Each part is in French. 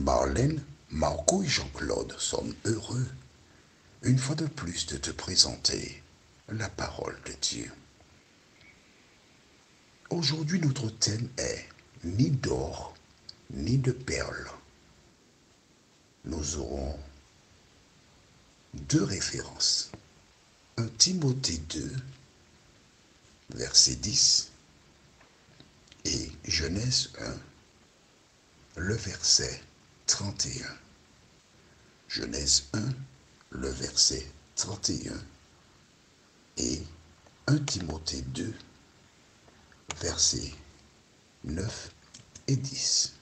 Marlène, Marco et Jean-Claude sont heureux, une fois de plus, de te présenter la parole de Dieu. Aujourd'hui, notre thème est ni d'or, ni de perles. Nous aurons deux références. 1 Timothée 2, verset 10 et Genèse 1, le verset 31. Genèse 1, le verset 31 et 1 Timothée 2, versets 9 et 10.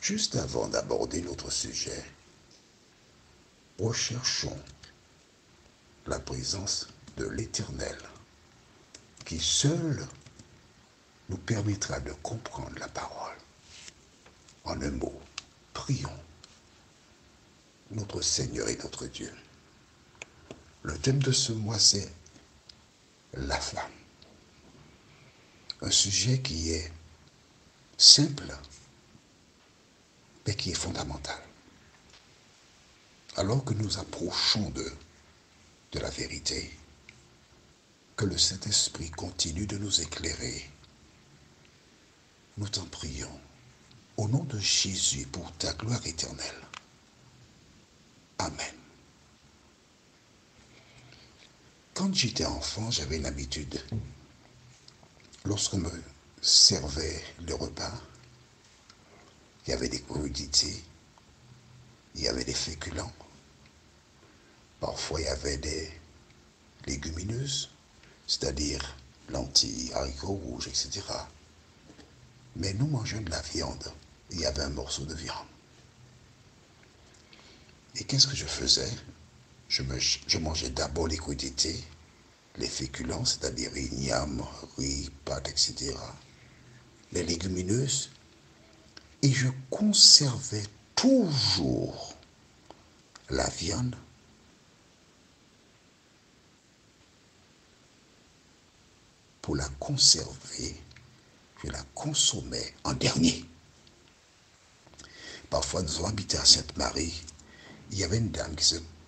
Juste avant d'aborder notre sujet, recherchons la présence de l'Éternel, qui seul nous permettra de comprendre la parole. En un mot, prions notre Seigneur et notre Dieu. Le thème de ce mois, c'est la femme. Un sujet qui est simple, mais qui est fondamental. Alors que nous approchons de la vérité, que le Saint-Esprit continue de nous éclairer, nous t'en prions, au nom de Jésus, pour ta gloire éternelle. Amen. Quand j'étais enfant, j'avais une habitude. Lorsqu'on me servait le repas, il y avait des crudités, il y avait des féculents, parfois il y avait des légumineuses, c'est-à-dire lentilles, haricots rouges, etc. Mais nous mangeons de la viande. Il y avait un morceau de viande. Et qu'est-ce que je faisais? Je mangeais d'abord les crudités, les féculents, c'est-à-dire igname, riz, pâtes, etc. Les légumineuses. Et je conservais toujours la viande pour la conserver. Je la consommais en dernier. Parfois, nous avons habité à Sainte-Marie. Il y avait une dame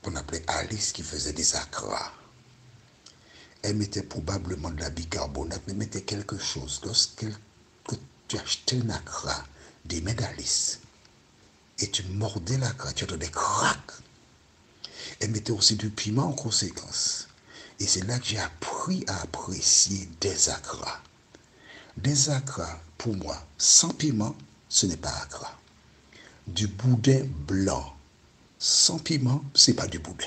qu'on appelait Alice qui faisait des acras. Elle mettait probablement de la bicarbonate, mais mettait quelque chose. Lorsque tu achetais un acra des mains d'Alice et tu mordais l'acra, tu entendais crac. Elle mettait aussi du piment en conséquence. Et c'est là que j'ai appris à apprécier des acras. Des acras, pour moi, sans piment, ce n'est pas acra. Du boudin blanc, sans piment, ce n'est pas du boudin.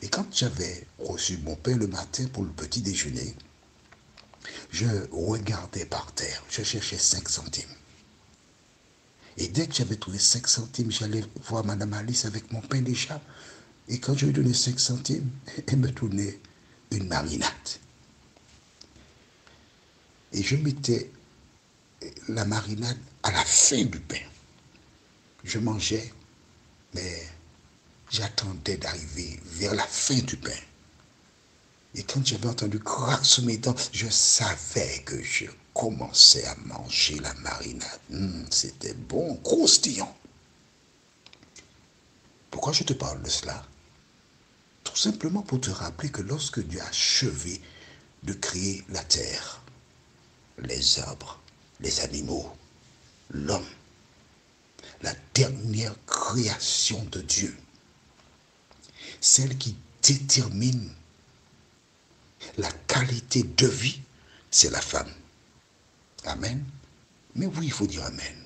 Et quand j'avais reçu mon pain le matin pour le petit déjeuner, je regardais par terre, je cherchais 5 centimes. Et dès que j'avais trouvé 5 centimes, j'allais voir Madame Alice avec mon pain déjà. Et quand je lui donnais 5 centimes, elle me donnait une marinade. Et je mettais la marinade à la fin du pain. Je mangeais, mais j'attendais d'arriver vers la fin du pain. Et quand j'avais entendu craquer sous mes dents, je savais que je commençais à manger la marinade. C'était bon, croustillant. Pourquoi je te parle de cela? Tout simplement pour te rappeler que lorsque Dieu a achevé de créer la terre, les arbres, les animaux, l'homme, la dernière création de Dieu, celle qui détermine la qualité de vie, c'est la femme. Amen. Mais oui, il faut dire Amen.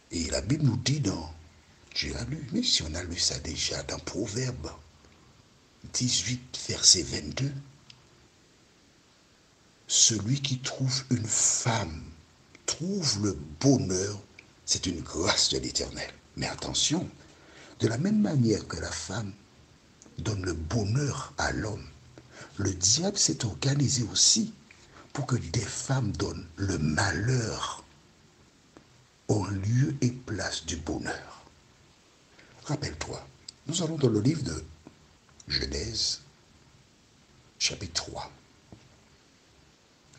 Et la Bible nous dit je l'ai lu, mais si on a lu ça déjà dans Proverbe 18, verset 22, celui qui trouve une femme trouve le bonheur, c'est une grâce de l'Éternel. Mais attention, de la même manière que la femme donne le bonheur à l'homme, le diable s'est organisé aussi pour que des femmes donnent le malheur en lieu et place du bonheur. Rappelle-toi, nous allons dans le livre de Genèse, chapitre 3.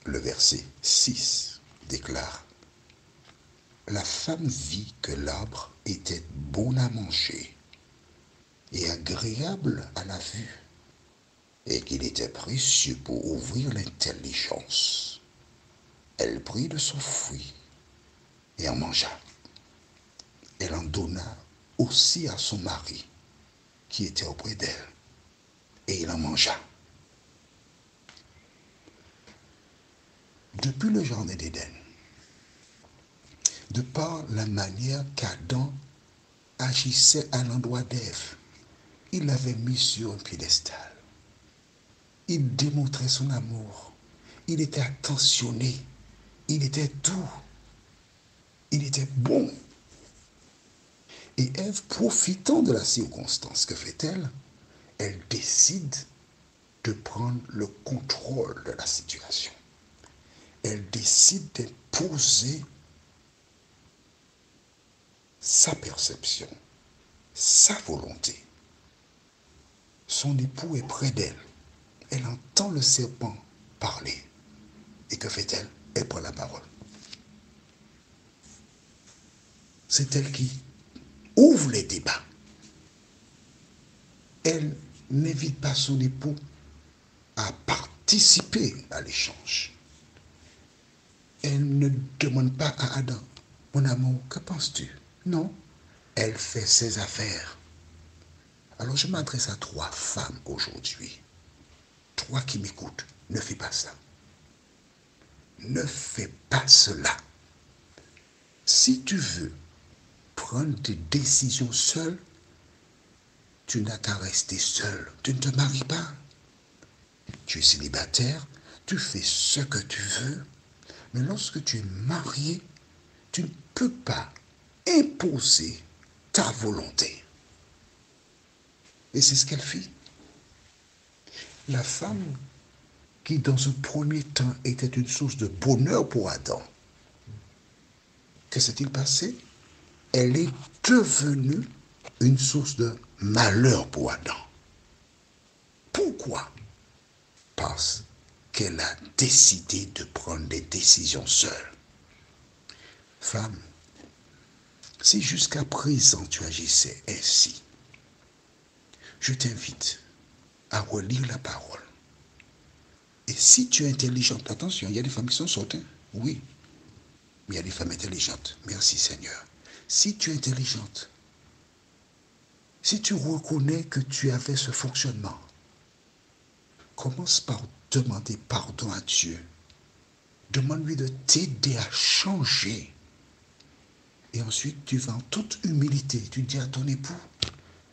Le verset 6 déclare: la femme vit que l'arbre était bon à manger et agréable à la vue, et qu'il était précieux pour ouvrir l'intelligence. Elle prit de son fruit et en mangea. Elle en donna aussi à son mari, qui était auprès d'elle, et il en mangea. Depuis le jardin d'Éden, de par la manière qu'Adam agissait à l'endroit d'Ève, il l'avait mis sur un piédestal. Il démontrait son amour. Il était attentionné. Il était doux. Il était bon. Et Ève, profitant de la circonstance, que fait-elle? Elle décide de prendre le contrôle de la situation. Elle décide d'imposer sa perception, sa volonté. Son époux est près d'elle. Elle entend le serpent parler. Et que fait-elle? Elle prend la parole. C'est elle qui ouvre les débats. Elle n'invite pas son époux à participer à l'échange. Elle ne demande pas à Adam, mon amour, que penses-tu? Non, elle fait ses affaires. Alors je m'adresse à 3 femmes aujourd'hui. 3 qui m'écoutent, ne fais pas ça. Ne fais pas cela. Si tu veux prendre des décisions seul, tu n'as qu'à rester seul. Tu ne te maries pas. Tu es célibataire, tu fais ce que tu veux. Mais lorsque tu es marié, tu ne peux pas imposer ta volonté. Et c'est ce qu'elle fit. La femme qui, dans un premier temps, était une source de bonheur pour Adam, que s'est-il passé? Elle est devenue une source de malheur pour Adam. Pourquoi? Parce qu'elle a décidé de prendre des décisions seule. Femme, si jusqu'à présent tu agissais ainsi, je t'invite à relire la parole. Et si tu es intelligente, attention, il y a des femmes qui sont sottes, hein? Oui, mais il y a des femmes intelligentes. Merci Seigneur. Si tu es intelligente, si tu reconnais que tu avais ce fonctionnement, commence par demander pardon à Dieu. Demande-lui de t'aider à changer. Et ensuite, tu vas en toute humilité. Tu dis à ton époux,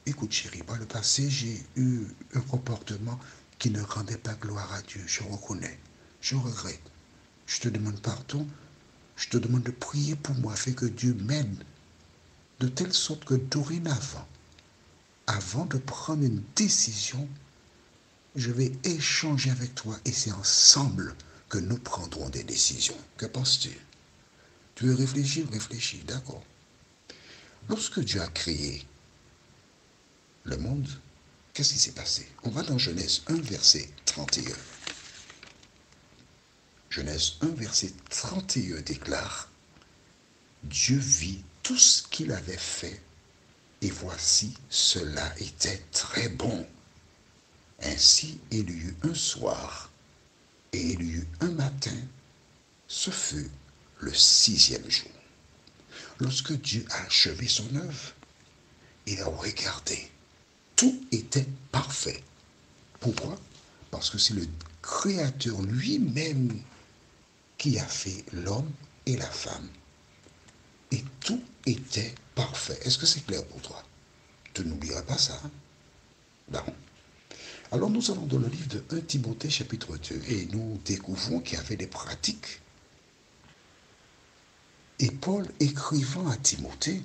écoute chérie, par le passé, j'ai eu un comportement qui ne rendait pas gloire à Dieu. Je reconnais. Je regrette. Je te demande pardon. Je te demande de prier pour moi, afin que Dieu m'aide. De telle sorte que dorénavant, avant de prendre une décision, je vais échanger avec toi et c'est ensemble que nous prendrons des décisions. Que penses-tu? Tu veux réfléchir? Réfléchis, d'accord. Lorsque Dieu a créé le monde, qu'est-ce qui s'est passé? On va dans Genèse 1, verset 31. Genèse 1, verset 31 déclare, Dieu vit tout ce qu'il avait fait, et voici, cela était très bon. Ainsi, il y eut un soir, et il y eut un matin, ce fut le 6e jour. Lorsque Dieu a achevé son œuvre, il a regardé. Tout était parfait. Pourquoi? Parce que c'est le Créateur lui-même qui a fait l'homme et la femme. Et tout était parfait. Est-ce que c'est clair pour toi? Tu n'oublieras pas ça. Hein? Non. Alors nous allons dans le livre de 1 Timothée chapitre 2 et nous découvrons qu'il y avait des pratiques. Et Paul, écrivant à Timothée,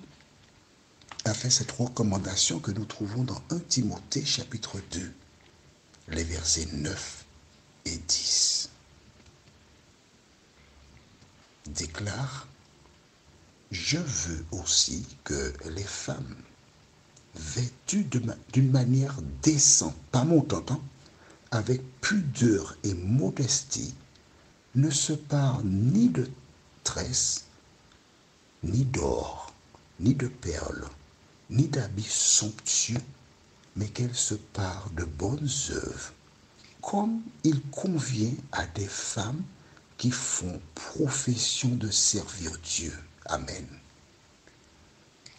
a fait cette recommandation que nous trouvons dans 1 Timothée chapitre 2, les versets 9 et 10. Déclare, je veux aussi que les femmes vêtues d'une manière décente, pas montante, avec pudeur et modestie, ne se parent ni de tresse, ni d'or, ni de perles, ni d'habits somptueux, mais qu'elle se pare de bonnes œuvres, comme il convient à des femmes qui font profession de servir Dieu. Amen.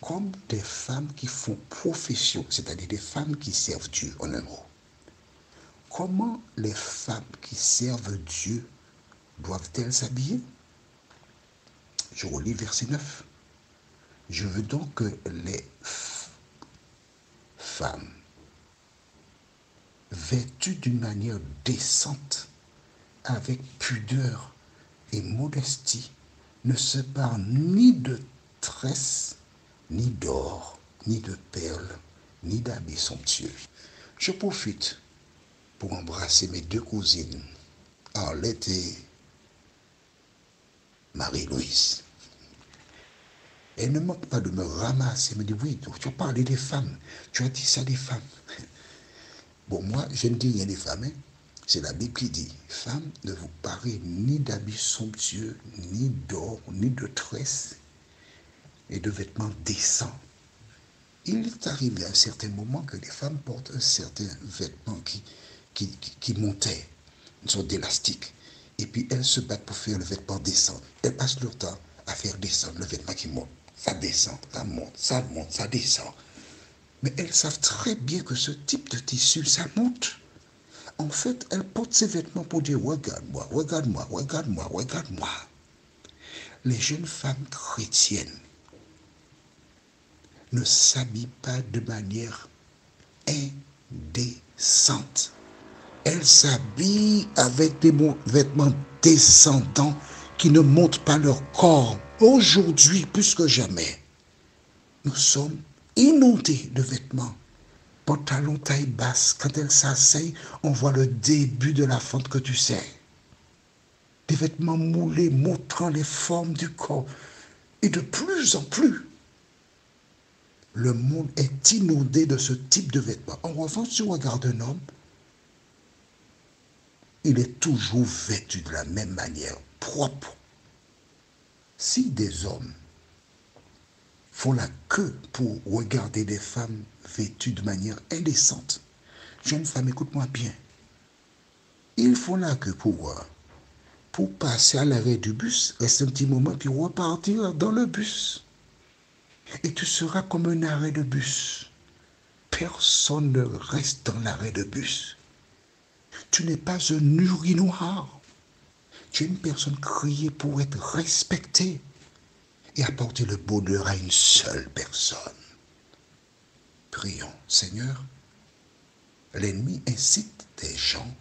Comme des femmes qui font profession, c'est-à-dire des femmes qui servent Dieu, en un mot. Comment les femmes qui servent Dieu doivent-elles s'habiller? Je relis verset 9. Je veux donc que les femmes, vêtues d'une manière décente, avec pudeur et modestie, ne se parent ni de tresses, ni d'or, ni de perles, ni d'habits somptueux. Je profite pour embrasser mes deux cousines, Arlette et Marie-Louise. Elle ne manque pas de me ramasser, elle me dit, oui, tu as parlé des femmes, tu as dit ça des femmes. Bon, moi, je ne dis rien des femmes, hein. C'est la Bible qui dit, femmes, ne vous parez ni d'habits somptueux, ni d'or, ni de tresses, et de vêtements décents. Il est arrivé à un certain moment que les femmes portent un certain vêtement qui montait, une sorte d'élastique. Et puis elles se battent pour faire le vêtement décent. Elles passent leur temps à faire descendre le vêtement qui monte. Ça descend, ça monte, ça monte, ça descend. Mais elles savent très bien que ce type de tissu, ça monte. En fait, elles portent ces vêtements pour dire, regarde-moi, regarde-moi, regarde-moi, regarde-moi. Les jeunes femmes chrétiennes ne s'habillent pas de manière indécente. Elles s'habillent avec des vêtements descendants qui ne montent pas leur corps. Aujourd'hui, plus que jamais, nous sommes inondés de vêtements. Pantalon taille basse, quand elles s'asseyent, on voit le début de la fente que tu sais. Des vêtements moulés montrant les formes du corps. Et de plus en plus, le monde est inondé de ce type de vêtements. En revanche, si on regarde un homme, il est toujours vêtu de la même manière, propre. Si des hommes font la queue pour regarder des femmes vêtues de manière indécente, jeune femme, écoute-moi bien, ils font la queue pour passer à l'arrêt du bus, rester un petit moment, puis repartir dans le bus. Et tu seras comme un arrêt de bus. Personne ne reste dans l'arrêt de bus. Tu n'es pas un urinoir. Tu es une personne créée pour être respectée et apporter le bonheur à une seule personne. Prions, Seigneur. L'ennemi incite des gens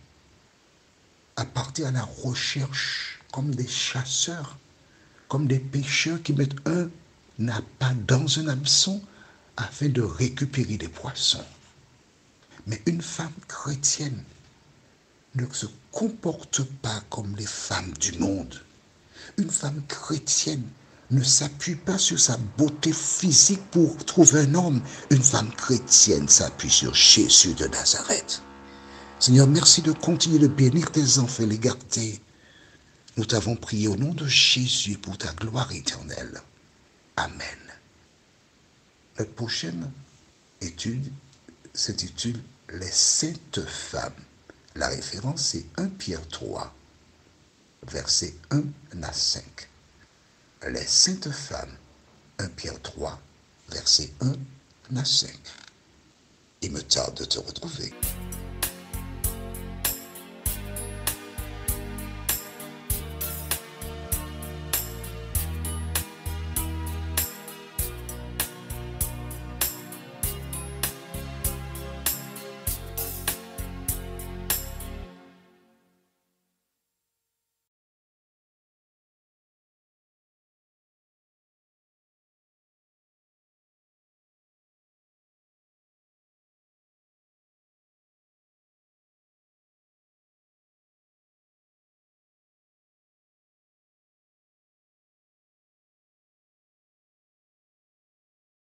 à partir à la recherche comme des chasseurs, comme des pêcheurs qui mettent un appât dans un hameçon afin de récupérer des poissons. Mais une femme chrétienne ne se comporte pas comme les femmes du monde. Une femme chrétienne ne s'appuie pas sur sa beauté physique pour trouver un homme. Une femme chrétienne s'appuie sur Jésus de Nazareth. Seigneur, merci de continuer de bénir tes enfants et les garder. Nous t'avons prié au nom de Jésus pour ta gloire éternelle. Amen. Notre prochaine étude s'intitule « Les saintes femmes ». La référence, c'est 1 Pierre 3, versets 1 à 5. Les saintes femmes, 1 Pierre 3, versets 1 à 5. Il me tarde de te retrouver.